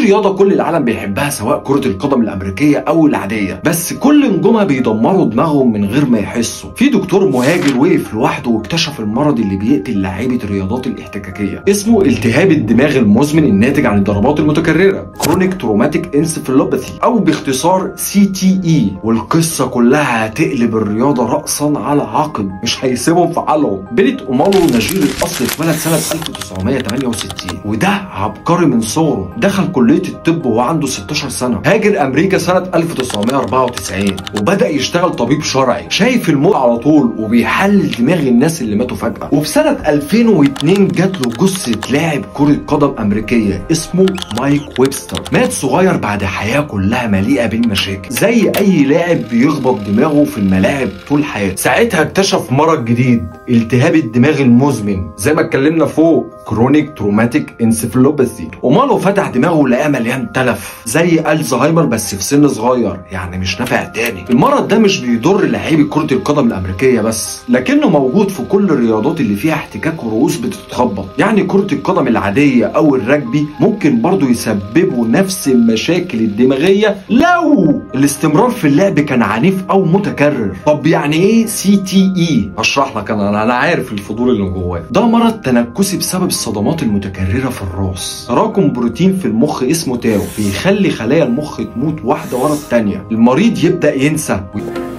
رياضه كل العالم بيحبها سواء كره القدم الامريكيه او العاديه، بس كل نجومها بيدمروا دماغهم من غير ما يحسوا. في دكتور مهاجر وقف لوحده واكتشف المرض اللي بيقتل لاعيبه الرياضات الاحتكاكيه، اسمه التهاب الدماغ المزمن الناتج عن الضربات المتكرره، كرونيك تروماتيك انسفالوباثي او باختصار CTE. والقصه كلها هتقلب الرياضه راسا على عقب، مش هيسيبهم في حالهم. بيليت اومالو نجيل الاصل اتولد سنه 1968، وده عبقري من صغره. دخل كليه الطب وهو عنده 16 سنه. هاجر امريكا سنه 1994 وبدا يشتغل طبيب شرعي، شايف الموت على طول وبيحلل دماغ الناس اللي ماتوا فجاه. وفي سنه 2002 جات له جثه لاعب كره قدم امريكيه اسمه مايك ويبستر. مات صغير بعد حياه كلها مليئه بالمشاكل، زي اي لاعب بيخبط دماغه في الملاعب طول حياته. ساعتها اكتشف مرض جديد، التهاب الدماغ المزمن، زي ما اتكلمنا فوق، كرونيك تروماتيك انسفالوباثي. وماله فتح دماغه لقاه مليان تلف زي الزهايمر بس في سن صغير، يعني مش نافع تاني. المرض ده مش بيضر لاعبي كره القدم الامريكيه بس، لكنه موجود في كل الرياضات اللي فيها احتكاك ورؤوس بتتخبط. يعني كره القدم العاديه او الرجبي ممكن برضو يسببوا نفس المشاكل الدماغيه لو الاستمرار في اللعب كان عنيف او متكرر. طب يعني ايه CTE؟ هشرح لك. انا عارف الفضول اللي جواك. ده مرض تنكسي بسبب الصدمات المتكرره في الراس. تراكم بروتين في المخ اسمه تاو بيخلي خلايا المخ تموت واحده ورا الثانيه. المريض يبدا ينسى.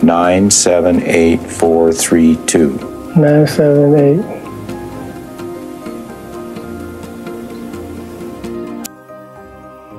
9 7 8 4 3 2 9 7 8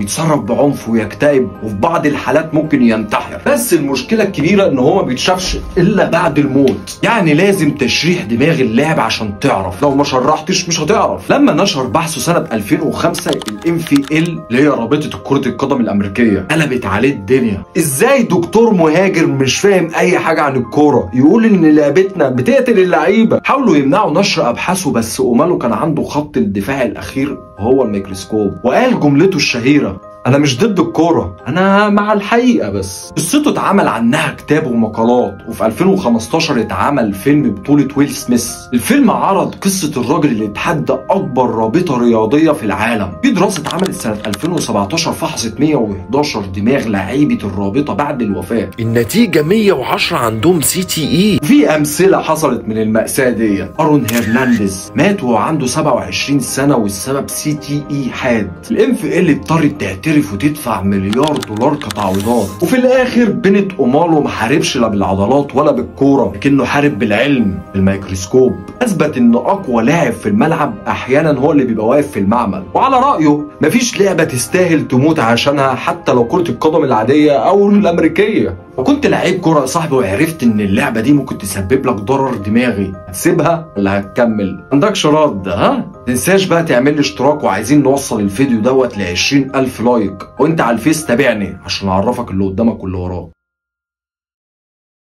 يتصرف بعنف ويكتئب، وفي بعض الحالات ممكن ينتحر. بس المشكله الكبيره ان هو ما بيتشافش الا بعد الموت، يعني لازم تشريح دماغ اللاعب عشان تعرف، لو ما شرحتش مش هتعرف. لما نشر بحثه سنه 2005 الMFL اللي هي رابطه كره القدم الامريكيه، قلبت عليه الدنيا. ازاي دكتور مهاجر مش فاهم اي حاجه عن الكوره يقول ان لعبتنا بتقتل اللعيبه؟ حاولوا يمنعوا نشر ابحاثه، بس اومالو كان عنده خط الدفاع الاخير وهو الميكروسكوب، وقال جملته الشهيره: أنا مش ضد الكورة، أنا مع الحقيقة بس. قصته اتعمل عنها كتاب ومقالات، وفي 2015 اتعمل فيلم بطولة ويل سميث. الفيلم عرض قصة الراجل اللي اتحدى أكبر رابطة رياضية في العالم. في دراسة اتعملت سنة 2017 فحصت 111 دماغ لعيبة الرابطة بعد الوفاة. النتيجة 110 عندهم CTE. في أمثلة حصلت من المأساة دي. أرون هرنانديز مات وهو عنده 27 سنة والسبب CTE حاد. الMFL اضطرت تعترف وتدفع $1 مليار كتعويضات. وفي الاخر بيليت اومالو ما حاربش لا بالعضلات ولا بالكوره، لكنه حارب بالعلم، الميكروسكوب. اثبت ان اقوى لاعب في الملعب احيانا هو اللي بيبقى واقف في المعمل. وعلى رايه مفيش لعبه تستاهل تموت عشانها، حتى لو كره القدم العاديه او الامريكيه. وكنت لعيب كوره يا صاحبي وعرفت ان اللعبه دي ممكن تسبب لك ضرر دماغي، هتسيبها ولا هتكمل؟ عندكش رد؟ ها؟ متنساش بقى تعمل لي اشتراك، وعايزين نوصل الفيديو دوت ل 20,000 لايك. وانت على الفيس تابعني عشان اعرفك اللي قدامك واللي وراك.